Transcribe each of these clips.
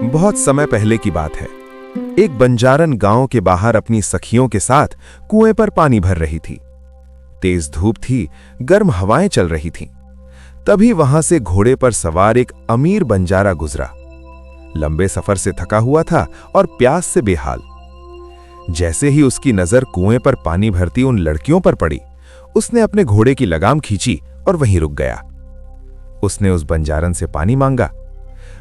बहुत समय पहले की बात है। एक बंजारन गांव के बाहर अपनी सखियों के साथ कुएं पर पानी भर रही थी। तेज धूप थी, गर्म हवाएं चल रही थीं। तभी वहां से घोड़े पर सवार एक अमीर बंजारा गुजरा। लंबे सफर से थका हुआ था और प्यास से बेहाल। जैसे ही उसकी नजर कुएं पर पानी भरती उन लड़कियों पर पड़ी, उसने अपने घोड़े की लगाम खींची और वहीं रुक गया। उसने उस बंजारन से पानी मांगा।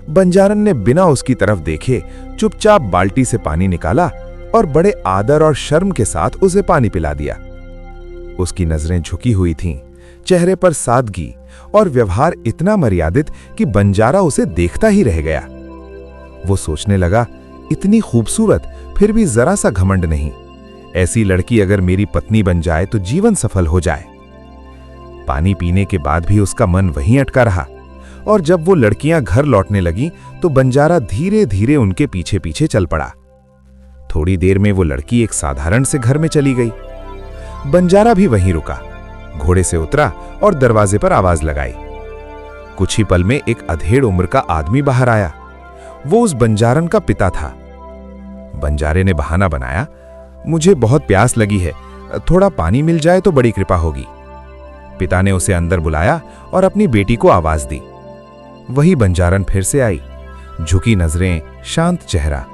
बंजारन ने बिना उसकी तरफ देखे चुपचाप बाल्टी से पानी निकाला और बड़े आदर और शर्म के साथ उसे पानी पिला दिया। उसकी नजरें झुकी हुई थीं, चेहरे पर सादगी और व्यवहार इतना मर्यादित कि बंजारा उसे देखता ही रह गया। वो सोचने लगा, इतनी खूबसूरत फिर भी जरा सा घमंड नहीं। ऐसी लड़की अगर मेरी पत्नी बन जाए तो जीवन सफल हो जाए। पानी पीने के बाद भी उसका मन वहीं अटका रहा और जब वो लड़कियां घर लौटने लगीं तो बंजारा धीरे धीरे उनके पीछे पीछे चल पड़ा। थोड़ी देर में वो लड़की एक साधारण से घर में चली गई। बंजारा भी वहीं रुका, घोड़े से उतरा और दरवाजे पर आवाज लगाई। कुछ ही पल में एक अधेड़ उम्र का आदमी बाहर आया। वो उस बंजारन का पिता था। बंजारे ने बहाना बनाया, मुझे बहुत प्यास लगी है, थोड़ा पानी मिल जाए तो बड़ी कृपा होगी। पिता ने उसे अंदर बुलाया और अपनी बेटी को आवाज दी। वही बंजारन फिर से आई, झुकी नजरें, शांत चेहरा,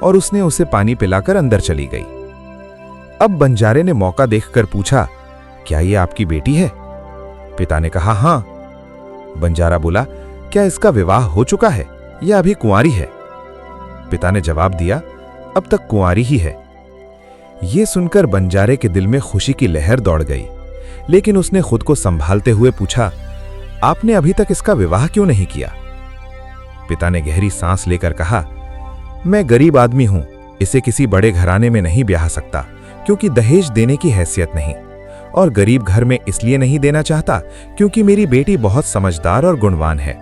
और उसने उसे पानी पिलाकर अंदर चली गई। अब बंजारे ने मौका देखकर पूछा, क्या ये आपकी बेटी है? पिता ने कहा, हां। बंजारा बोला, क्या इसका विवाह हो चुका है या अभी कुंवारी है? पिता ने जवाब दिया, अब तक कुंवारी ही है। यह सुनकर बंजारे के दिल में खुशी की लहर दौड़ गई, लेकिन उसने खुद को संभालते हुए पूछा, आपने अभी तक इसका विवाह क्यों नहीं किया? पिता ने गहरी सांस लेकर कहा, मैं गरीब आदमी हूं, इसे किसी बड़े घराने में नहीं ब्याह सकता क्योंकि दहेज देने की हैसियत नहीं, और गरीब घर में इसलिए नहीं देना चाहता क्योंकि मेरी बेटी बहुत समझदार और गुणवान है।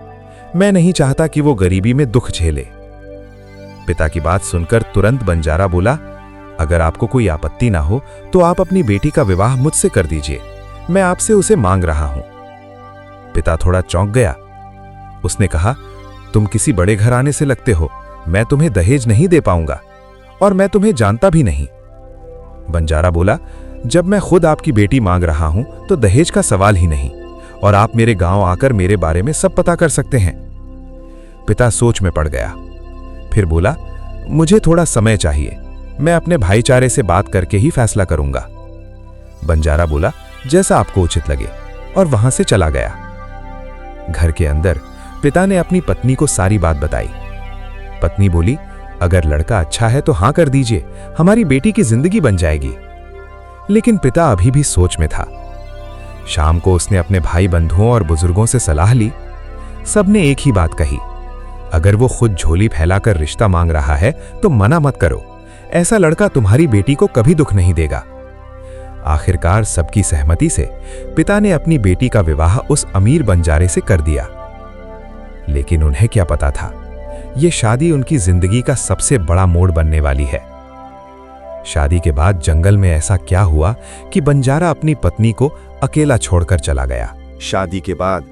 मैं नहीं चाहता कि वो गरीबी में दुख झेले। पिता की बात सुनकर तुरंत बंजारा बोला, अगर आपको कोई आपत्ति ना हो तो आप अपनी बेटी का विवाह मुझसे कर दीजिए, मैं आपसे उसे मांग रहा हूं। पिता थोड़ा चौंक गया। उसने कहा, तुम किसी बड़े घराने से लगते हो, मैं तुम्हें दहेज नहीं दे पाऊंगा और मैं तुम्हें जानता भी नहीं। बंजारा बोला, जब मैं खुद आपकी बेटी मांग रहा हूं तो दहेज का सवाल ही नहीं, और आप मेरे गांव आकर मेरे बारे में सब पता कर सकते हैं। पिता सोच में पड़ गया, फिर बोला, मुझे थोड़ा समय चाहिए, मैं अपने भाईचारे से बात करके ही फैसला करूंगा। बंजारा बोला, जैसा आपको उचित लगे, और वहां से चला गया। घर के अंदर पिता ने अपनी पत्नी को सारी बात बताई। पत्नी बोली, अगर लड़का अच्छा है तो हां कर दीजिए, हमारी बेटी की जिंदगी बन जाएगी। लेकिन पिता अभी भी सोच में था। शाम को उसने अपने भाई बंधुओं और बुजुर्गों से सलाह ली। सबने एक ही बात कही, अगर वो खुद झोली फैलाकर रिश्ता मांग रहा है तो मना मत करो, ऐसा लड़का तुम्हारी बेटी को कभी दुख नहीं देगा। आखिरकार सबकी सहमति से पिता ने अपनी बेटी का विवाह उस अमीर बंजारे से कर दिया। लेकिन उन्हें क्या पता था, यह शादी उनकी जिंदगी का सबसे बड़ा मोड़ बनने वाली है। शादी के बाद जंगल में ऐसा क्या हुआ कि बंजारा अपनी पत्नी को अकेला छोड़कर चला गया। शादी के बाद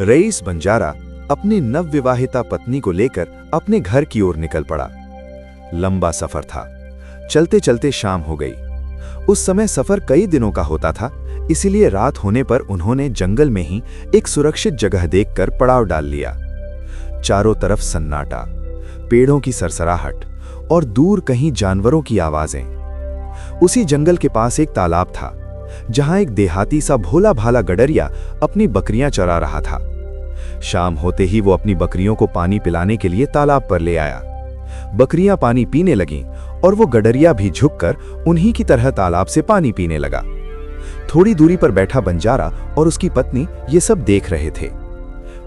रईस बंजारा अपनी नवविवाहिता पत्नी को लेकर अपने घर की ओर निकल पड़ा। लंबा सफर था, चलते चलते शाम हो गई। उस समय सफर कई दिनों का होता था, इसीलिए रात होने पर उन्होंने जंगल में ही एक सुरक्षित जगह देखकर पड़ाव डाल लिया। चारों तरफ सन्नाटा, पेड़ों की सरसराहट और दूर कहीं जानवरों की आवाजें। उसी जंगल के पास एक तालाब था, जहां एक देहाती सा भोला भाला गडरिया अपनी बकरियां चरा रहा था। शाम होते ही वो अपनी बकरियों को पानी पिलाने के लिए तालाब पर ले आया। बकरियां पानी पीने लगीं और वो गडरिया भी झुककर उन्हीं की तरह तालाब से पानी पीने लगा। थोड़ी दूरी पर बैठा बंजारा और उसकी पत्नी ये सब देख रहे थे।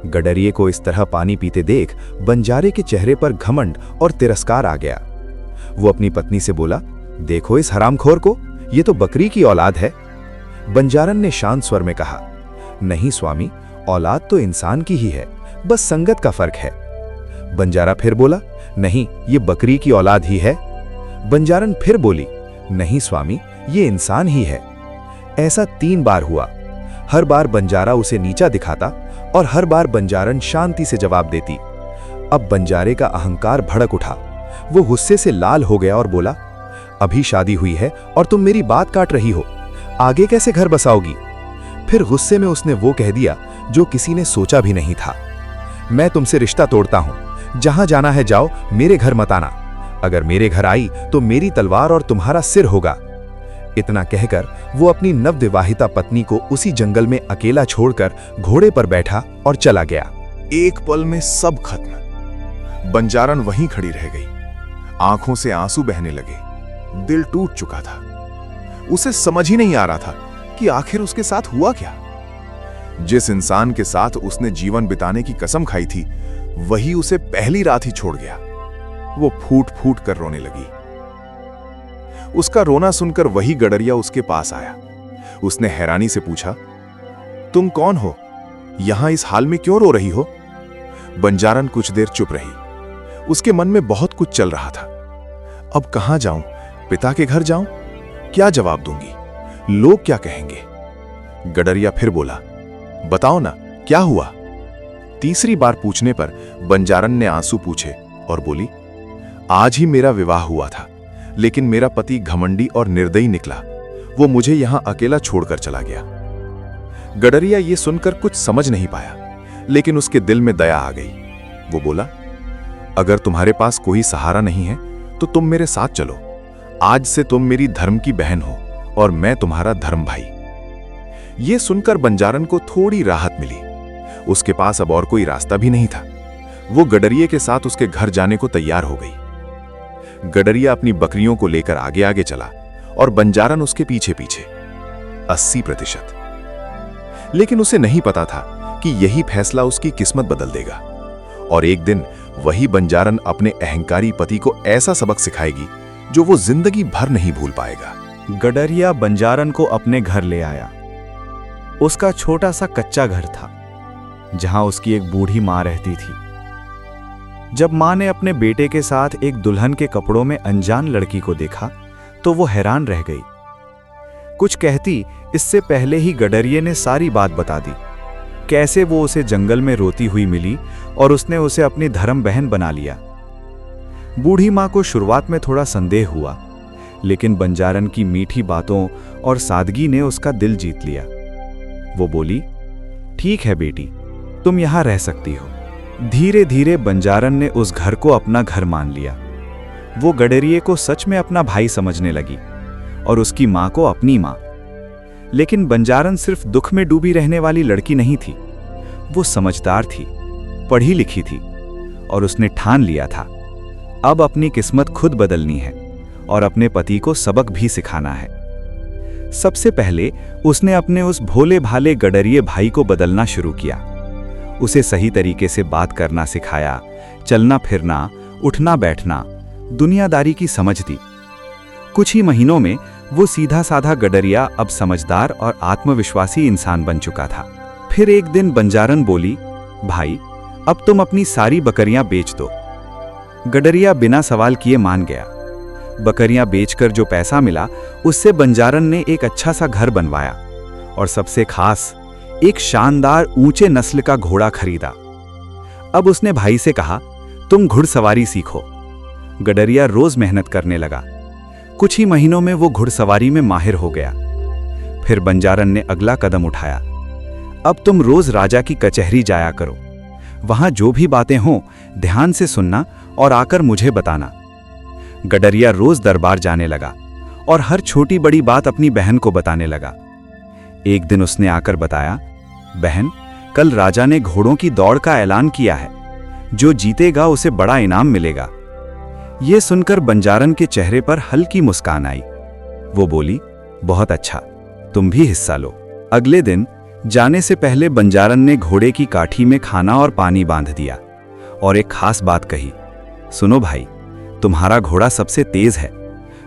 गडरिये को इस तरह पानी पीते देख बंजारे के चेहरे पर घमंड और तिरस्कार आ गया। वो अपनी पत्नी से बोला, देखो इस हरामखोर को, ये तो बकरी की औलाद है। बंजारन ने शांत स्वर में कहा, नहीं स्वामी, औलाद तो इंसान की ही है, बस संगत का फर्क है। बंजारा फिर बोला, नहीं, ये बकरी की औलाद ही है। बंजारन फिर बोली, नहीं स्वामी, ये इंसान ही है। ऐसा 3 बार हुआ। हर बार बंजारा उसे नीचा दिखाता और हर बार बंजारन शांति से जवाब देती। अब बंजारे का अहंकार भड़क उठा। वो गुस्से से लाल हो गया और बोला, अभी शादी हुई है और तुम मेरी बात काट रही हो, आगे कैसे घर बसाओगी? फिर गुस्से में उसने वो कह दिया जो किसी ने सोचा भी नहीं था, मैं तुमसे रिश्ता तोड़ता हूं, जहां जाना है जाओ, मेरे घर मत आना। अगर मेरे घर आई तो मेरी तलवार और तुम्हारा सिर होगा। इतना कहकर वो अपनी नवविवाहिता पत्नी को उसी जंगल में अकेला छोड़कर घोड़े पर बैठा और चला गया। एक पल में सब खत्म। बंजारन वहीं खड़ी रह गई, आंखों से आंसू बहने लगे, दिल टूट चुका था। उसे समझ ही नहीं आ रहा था कि आखिर उसके साथ हुआ क्या। जिस इंसान के साथ उसने जीवन बिताने की कसम खाई थी, वही उसे पहली रात ही छोड़ गया। वो फूट फूट कर रोने लगी। उसका रोना सुनकर वही गडरिया उसके पास आया। उसने हैरानी से पूछा, तुम कौन हो? यहां इस हाल में क्यों रो रही हो? बंजारन कुछ देर चुप रही। उसके मन में बहुत कुछ चल रहा था। अब कहां जाऊं? पिता के घर जाऊं? क्या जवाब दूंगी? लोग क्या कहेंगे? गडरिया फिर बोला, बताओ ना, क्या हुआ? तीसरी बार पूछने पर बंजारन ने आंसू पूछे और बोली, आज ही मेरा विवाह हुआ था, लेकिन मेरा पति घमंडी और निर्दयी निकला। वो मुझे यहां अकेला छोड़कर चला गया। गडरिया ये सुनकर कुछ समझ नहीं पाया, लेकिन उसके दिल में दया आ गई। वो बोला, अगर तुम्हारे पास कोई सहारा नहीं है तो तुम मेरे साथ चलो। आज से तुम मेरी धर्म की बहन हो और मैं तुम्हारा धर्म भाई। ये सुनकर बंजारन को थोड़ी राहत मिली। उसके पास अब और कोई रास्ता भी नहीं था। वो गडरिये के साथ उसके घर जाने को तैयार हो गई। गडरिया अपनी बकरियों को लेकर आगे आगे चला और बंजारन उसके पीछे पीछे। 80%। लेकिन उसे नहीं पता था कि यही फैसला उसकी किस्मत बदल देगा। और एक दिन वही बंजारन अपने अहंकारी पति को ऐसा सबक सिखाएगी जो वो जिंदगी भर नहीं भूल पाएगा। गडरिया बंजारन को अपने घर ले आया। उसका छोटा सा कच्चा घर था, जहां उसकी एक बूढ़ी मां रहती थी। जब मां ने अपने बेटे के साथ एक दुल्हन के कपड़ों में अनजान लड़की को देखा तो वो हैरान रह गई। कुछ कहती इससे पहले ही गडरिये ने सारी बात बता दी, कैसे वो उसे जंगल में रोती हुई मिली और उसने उसे अपनी धर्म बहन बना लिया। बूढ़ी मां को शुरुआत में थोड़ा संदेह हुआ, लेकिन बंजारन की मीठी बातों और सादगी ने उसका दिल जीत लिया। वो बोली, ठीक है बेटी, तुम यहां रह सकती हो। धीरे धीरे बंजारन ने उस घर को अपना घर मान लिया। वो गडरिये को सच में अपना भाई समझने लगी और उसकी मां को अपनी मां। लेकिन बंजारन सिर्फ दुख में डूबी रहने वाली लड़की नहीं थी। वो समझदार थी, पढ़ी लिखी थी और उसने ठान लिया था अब अपनी किस्मत खुद बदलनी है और अपने पति को सबक भी सिखाना है। सबसे पहले उसने अपने उस भोले भाले गडरिये भाई को बदलना शुरू किया। उसे सही तरीके से बात करना सिखाया, चलना फिरना, उठना बैठना, दुनियादारी की समझ दी। कुछ ही महीनों में वो सीधा साधा गडरिया अब समझदार और आत्मविश्वासी इंसान बन चुका था। फिर एक दिन बंजारन बोली, भाई अब तुम अपनी सारी बकरियां बेच दो। गडरिया बिना सवाल किए मान गया। बकरियां बेचकर जो पैसा मिला उससे बंजारन ने एक अच्छा सा घर बनवाया और सबसे खास एक शानदार ऊंचे नस्ल का घोड़ा खरीदा। अब उसने भाई से कहा, तुम घुड़सवारी सीखो। गडरिया रोज मेहनत करने लगा। कुछ ही महीनों में वो घुड़सवारी में माहिर हो गया। फिर बंजारन ने अगला कदम उठाया, अब तुम रोज राजा की कचहरी जाया करो। वहां जो भी बातें हों ध्यान से सुनना और आकर मुझे बताना। गडरिया रोज दरबार जाने लगा और हर छोटी बड़ी बात अपनी बहन को बताने लगा। एक दिन उसने आकर बताया, बहन, कल राजा ने घोड़ों की दौड़ का ऐलान किया है। जो जीतेगा उसे बड़ा इनाम मिलेगा। यह सुनकर बंजारन के चेहरे पर हल्की मुस्कान आई। वो बोली, बहुत अच्छा, तुम भी हिस्सा लो। अगले दिन जाने से पहले बंजारन ने घोड़े की काठी में खाना और पानी बांध दिया और एक खास बात कही, सुनो भाई, तुम्हारा घोड़ा सबसे तेज है,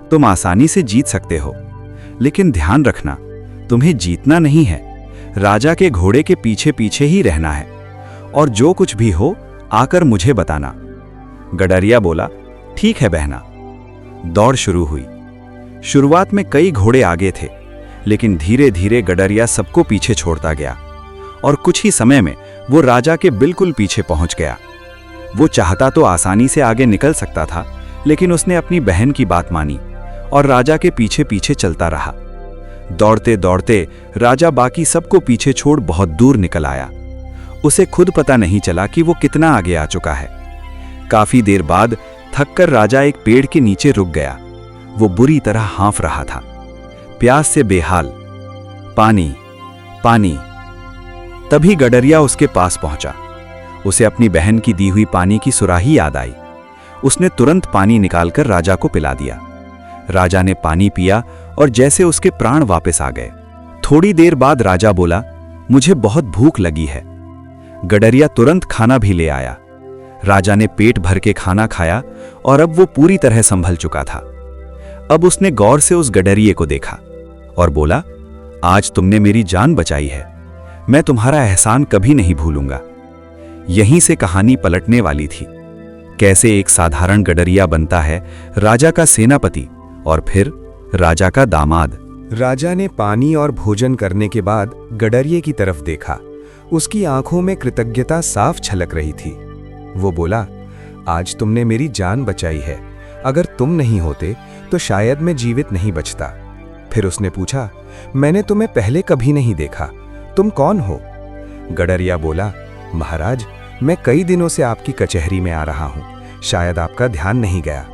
तुम आसानी से जीत सकते हो, लेकिन ध्यान रखना तुम्हें जीतना नहीं है, राजा के घोड़े के पीछे पीछे ही रहना है और जो कुछ भी हो आकर मुझे बताना। गडरिया बोला, ठीक है बहना। दौड़ शुरू हुई। शुरुआत में कई घोड़े आगे थे, लेकिन धीरे धीरे गडरिया सबको पीछे छोड़ता गया और कुछ ही समय में वो राजा के बिल्कुल पीछे पहुंच गया। वो चाहता तो आसानी से आगे निकल सकता था, लेकिन उसने अपनी बहन की बात मानी और राजा के पीछे पीछे चलता रहा। दौड़ते दौड़ते राजा बाकी सबको पीछे छोड़ बहुत दूर निकल आया। उसे खुद पता नहीं चला कि वो कितना आगे आ चुका है। काफी देर बाद थककर राजा एक पेड़ के नीचे रुक गया। वो बुरी तरह हाँफ रहा था, प्यास से बेहाल। पानी, पानी। तभी गडरिया उसके पास पहुंचा। उसे अपनी बहन की दी हुई पानी की सुराही याद आई। उसने तुरंत पानी निकालकर राजा को पिला दिया। राजा ने पानी पिया और जैसे उसके प्राण वापस आ गए। थोड़ी देर बाद राजा बोला, मुझे बहुत भूख लगी है। गडरिया तुरंत खाना भी ले आया। राजा ने पेट भर के खाना खाया और अब वो पूरी तरह संभल चुका था। अब उसने गौर से उस गडरिये को देखा और बोला, आज तुमने मेरी जान बचाई है, मैं तुम्हारा एहसान कभी नहीं भूलूंगा। यहीं से कहानी पलटने वाली थी। कैसे एक साधारण गडरिया बनता है राजा का सेनापति और फिर राजा का दामाद। राजा ने पानी और भोजन करने के बाद गडरिये की तरफ देखा। उसकी आंखों में कृतज्ञता साफ छलक रही थी। वो बोला, आज तुमने मेरी जान बचाई है, अगर तुम नहीं होते तो शायद मैं जीवित नहीं बचता। फिर उसने पूछा, मैंने तुम्हें पहले कभी नहीं देखा, तुम कौन हो? गडरिया बोला, महाराज, मैं कई दिनों से आपकी कचहरी में आ रहा हूं, शायद आपका ध्यान नहीं गया।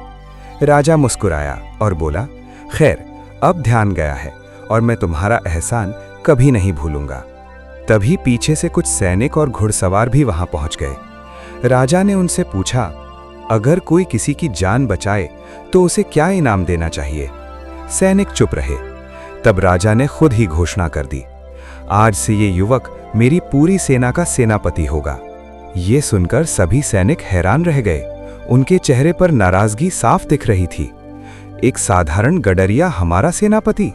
राजा मुस्कुराया और बोला, खैर, अब ध्यान गया है और मैं तुम्हारा एहसान कभी नहीं भूलूंगा। तभी पीछे से कुछ सैनिक और घुड़सवार भी वहां पहुंच गए। राजा ने उनसे पूछा, अगर कोई किसी की जान बचाए तो उसे क्या इनाम देना चाहिए? सैनिक चुप रहे। तब राजा ने खुद ही घोषणा कर दी, आज से ये युवक मेरी पूरी सेना का सेनापति होगा। ये सुनकर सभी सैनिक हैरान रह गए। उनके चेहरे पर नाराजगी साफ दिख रही थी। एक साधारण गडरिया हमारा सेनापति?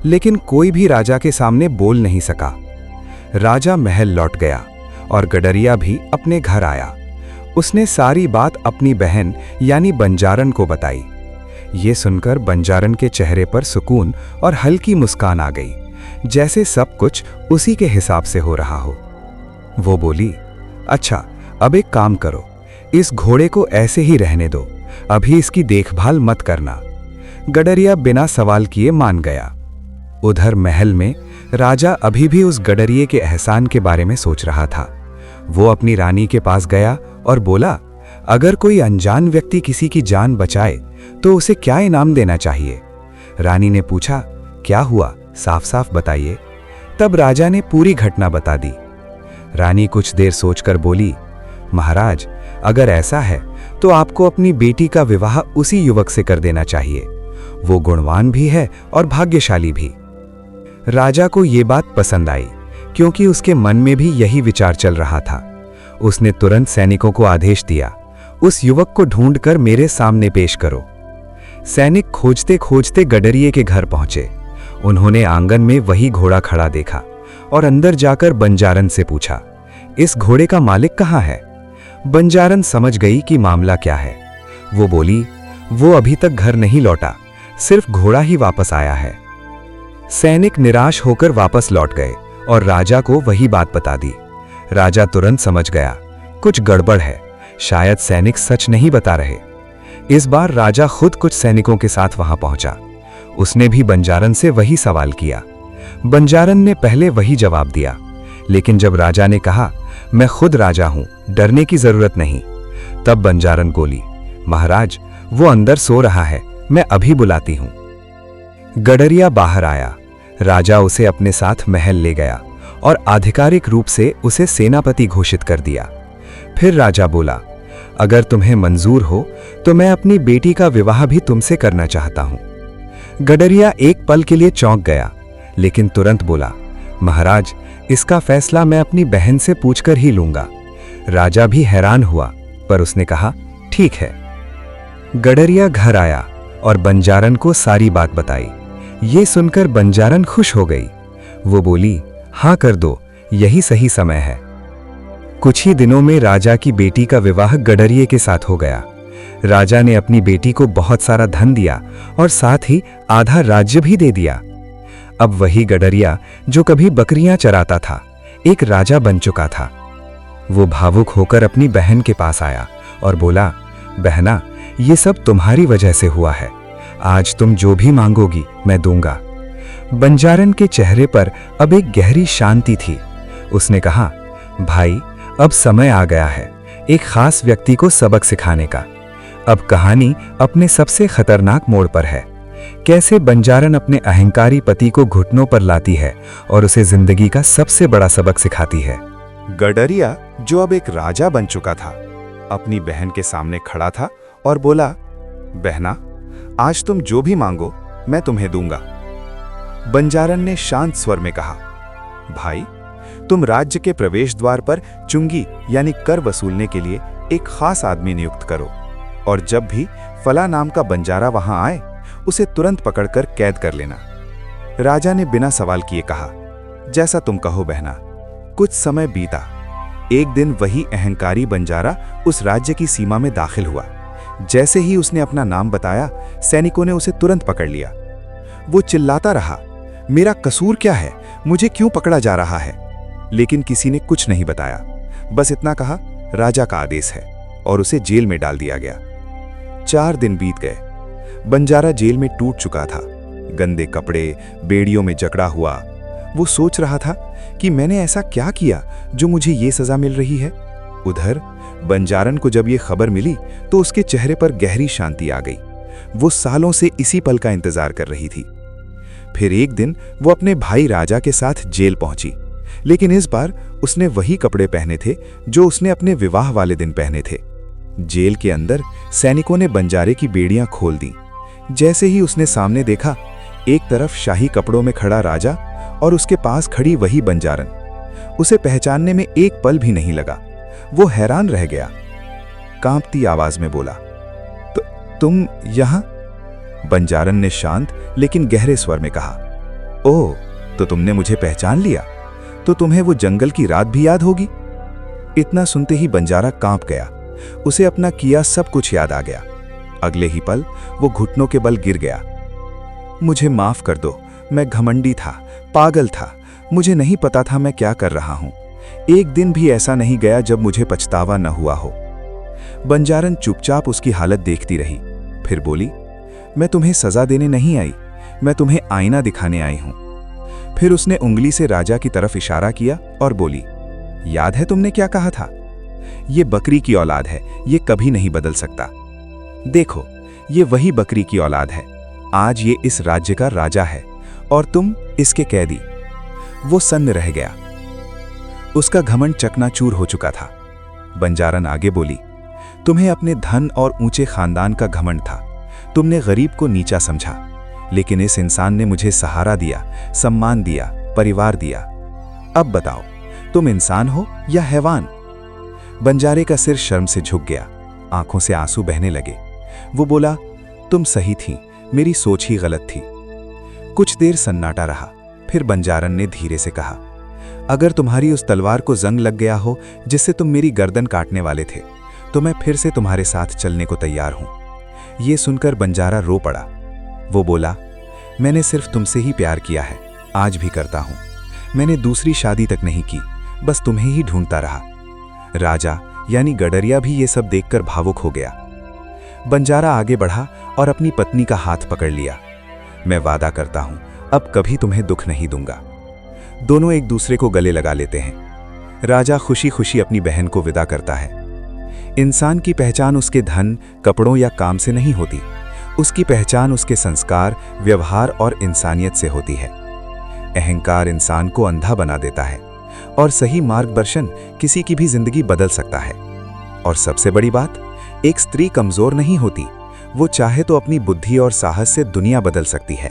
लेकिन कोई भी राजा के सामने बोल नहीं सका। राजा महल लौट गया और गडरिया भी अपने घर आया। उसने सारी बात अपनी बहन यानी बंजारन को बताई। ये सुनकर बंजारन के चेहरे पर सुकून और हल्की मुस्कान आ गई, जैसे सब कुछ उसी के हिसाब से हो रहा हो। वो बोली, अच्छा, अब एक काम करो, इस घोड़े को ऐसे ही रहने दो, अभी इसकी देखभाल मत करना। गडरिया बिना सवाल किए मान गया। उधर महल में राजा अभी भी उस गडरिये के एहसान के बारे में सोच रहा था। वो अपनी रानी के पास गया और बोला, अगर कोई अनजान व्यक्ति किसी की जान बचाए तो उसे क्या इनाम देना चाहिए? रानी ने पूछा, क्या हुआ, साफ साफ बताइए। तब राजा ने पूरी घटना बता दी। रानी कुछ देर सोचकर बोली, महाराज, अगर ऐसा है तो आपको अपनी बेटी का विवाह उसी युवक से कर देना चाहिए। वो गुणवान भी है और भाग्यशाली भी। राजा को ये बात पसंद आई, क्योंकि उसके मन में भी यही विचार चल रहा था। उसने तुरंत सैनिकों को आदेश दिया, उस युवक को ढूंढकर मेरे सामने पेश करो। सैनिक खोजते खोजते गडरिये के घर पहुंचे। उन्होंने आंगन में वही घोड़ा खड़ा देखा और अंदर जाकर बंजारन से पूछा, इस घोड़े का मालिक कहाँ है? बंजारन समझ गई कि मामला क्या है। वो बोली, वो अभी तक घर नहीं लौटा, सिर्फ घोड़ा ही वापस आया है। सैनिक निराश होकर वापस लौट गए और राजा को वही बात बता दी। राजा तुरंत समझ गया, कुछ गड़बड़ है, शायद सैनिक सच नहीं बता रहे। इस बार राजा खुद कुछ सैनिकों के साथ वहां पहुंचा। उसने भी बंजारन से वही सवाल किया। बंजारन ने पहले वही जवाब दिया, लेकिन जब राजा ने कहा, मैं खुद राजा हूं, डरने की जरूरत नहीं, तब बंजारन बोली, महाराज, वो अंदर सो रहा है, मैं अभी बुलाती हूं। गडरिया बाहर आया। राजा उसे अपने साथ महल ले गया और आधिकारिक रूप से उसे सेनापति घोषित कर दिया। फिर राजा बोला, अगर तुम्हें मंजूर हो तो मैं अपनी बेटी का विवाह भी तुमसे करना चाहता हूं। गडरिया एक पल के लिए चौंक गया, लेकिन तुरंत बोला, महाराज, इसका फैसला मैं अपनी बहन से पूछकर ही लूंगा। राजा भी हैरान हुआ, पर उसने कहा, ठीक है। गडरिया घर आया और बंजारन को सारी बात बताई। ये सुनकर बंजारन खुश हो गई। वो बोली, हाँ कर दो, यही सही समय है। कुछ ही दिनों में राजा की बेटी का विवाह गडरिये के साथ हो गया। राजा ने अपनी बेटी को बहुत सारा धन दिया और साथ ही आधा राज्य भी दे दिया। अब वही गडरिया जो कभी बकरियां चराता था, एक राजा बन चुका था। वो भावुक होकर अपनी बहन के पास आया और बोला, बहना, ये सब तुम्हारी वजह से हुआ है। आज तुम जो भी मांगोगी मैं दूंगा। बंजारन के चेहरे पर अब एक गहरी शांति थी। उसने कहा, भाई, अब समय आ गया है एक खास व्यक्ति को सबक सिखाने का। अब कहानी अपने सबसे खतरनाक मोड़ पर है। कैसे बंजारन अपने अहंकारी पति को घुटनों पर लाती है और उसे जिंदगी का सबसे बड़ा सबक सिखाती है। गडरिया, जो अब एक राजा बन चुका था, अपनी बहन के सामने खड़ा था और बोला, बहना, आज तुम जो भी मांगो मैं तुम्हें दूंगा। बंजारन ने शांत स्वर में कहा, भाई, तुम राज्य के प्रवेश द्वार पर चुंगी यानी कर वसूलने के लिए एक खास आदमी नियुक्त करो और जब भी फला नाम का बंजारा वहां आए उसे तुरंत पकड़कर कैद कर लेना। राजा ने बिना सवाल किए कहा, जैसा तुम कहो बहना। कुछ समय बीता। एक दिन वही अहंकारी बंजारा उस राज्य की सीमा में दाखिल हुआ। जैसे ही उसने अपना नाम बताया, सैनिकों ने उसे तुरंत पकड़ लिया। वो चिल्लाता रहा, मेरा कसूर क्या है, मुझे क्यों पकड़ा जा रहा है? लेकिन किसी ने कुछ नहीं बताया। बस इतना कहा, राजा का आदेश है, और उसे जेल में डाल दिया गया। 4 दिन बीत गए। बंजारा जेल में टूट चुका था, गंदे कपड़े, बेड़ियों में जकड़ा हुआ। वो सोच रहा था कि मैंने ऐसा क्या किया जो मुझे ये सजा मिल रही है। उधर बंजारन को जब ये खबर मिली तो उसके चेहरे पर गहरी शांति आ गई। वो सालों से इसी पल का इंतजार कर रही थी। फिर एक दिन वो अपने भाई राजा के साथ जेल पहुंची, लेकिन इस बार उसने वही कपड़े पहने थे जो उसने अपने विवाह वाले दिन पहने थे। जेल के अंदर सैनिकों ने बंजारे की बेड़ियां खोल दी। जैसे ही उसने सामने देखा, एक तरफ शाही कपड़ों में खड़ा राजा और उसके पास खड़ी वही बंजारन। उसे पहचानने में एक पल भी नहीं लगा। वो हैरान रह गया। कांपती आवाज में बोला, तुम यहां? बंजारन ने शांत लेकिन गहरे स्वर में कहा, ओह, तो तुमने मुझे पहचान लिया? तो तुम्हें वो जंगल की रात भी याद होगी। इतना सुनते ही बंजारा कांप गया। उसे अपना किया सब कुछ याद आ गया। अगले ही पल वो घुटनों के बल गिर गया। मुझे माफ कर दो, मैं घमंडी था, पागल था, मुझे नहीं पता था मैं क्या कर रहा हूं। एक दिन भी ऐसा नहीं गया जब मुझे पछतावा न हुआ हो। बंजारन चुपचाप उसकी हालत देखती रही, फिर बोली, मैं तुम्हें सजा देने नहीं आई, मैं तुम्हें आईना दिखाने आई हूं। फिर उसने उंगली से राजा की तरफ इशारा किया और बोली, याद है तुमने क्या कहा था? ये बकरी की औलाद है, ये कभी नहीं बदल सकता। देखो, ये वही बकरी की औलाद है। आज ये इस राज्य का राजा है और तुम इसके कैदी। वो सन्न रह गया। उसका घमंड चकनाचूर हो चुका था। बंजारन आगे बोली, तुम्हें अपने धन और ऊंचे खानदान का घमंड था। तुमने गरीब को नीचा समझा, लेकिन इस इंसान ने मुझे सहारा दिया, सम्मान दिया, परिवार दिया। अब बताओ, तुम इंसान हो या हैवान? बंजारे का सिर शर्म से झुक गया, आंखों से आंसू बहने लगे। वो बोला, तुम सही थी, मेरी सोच ही गलत थी। कुछ देर सन्नाटा रहा। फिर बंजारन ने धीरे से कहा, अगर तुम्हारी उस तलवार को जंग लग गया हो जिससे तुम मेरी गर्दन काटने वाले थे, तो मैं फिर से तुम्हारे साथ चलने को तैयार हूं। ये सुनकर बंजारा रो पड़ा। वो बोला, मैंने सिर्फ तुमसे ही प्यार किया है, आज भी करता हूं। मैंने दूसरी शादी तक नहीं की, बस तुम्हें ही ढूंढता रहा। राजा यानी गडरिया भी ये सब देखकर भावुक हो गया। बंजारा आगे बढ़ा और अपनी पत्नी का हाथ पकड़ लिया। मैं वादा करता हूं, अब कभी तुम्हें दुख नहीं दूंगा। दोनों एक दूसरे को गले लगा लेते हैं। राजा खुशी खुशी अपनी बहन को विदा करता है। इंसान की पहचान उसके धन, कपड़ों या काम से नहीं होती। उसकी पहचान उसके संस्कार, व्यवहार और इंसानियत से होती है। अहंकार इंसान को अंधा बना देता है और सही मार्गदर्शन किसी की भी जिंदगी बदल सकता है। और सबसे बड़ी बात, एक स्त्री कमजोर नहीं होती, वो चाहे तो अपनी बुद्धि और साहस से दुनिया बदल सकती है।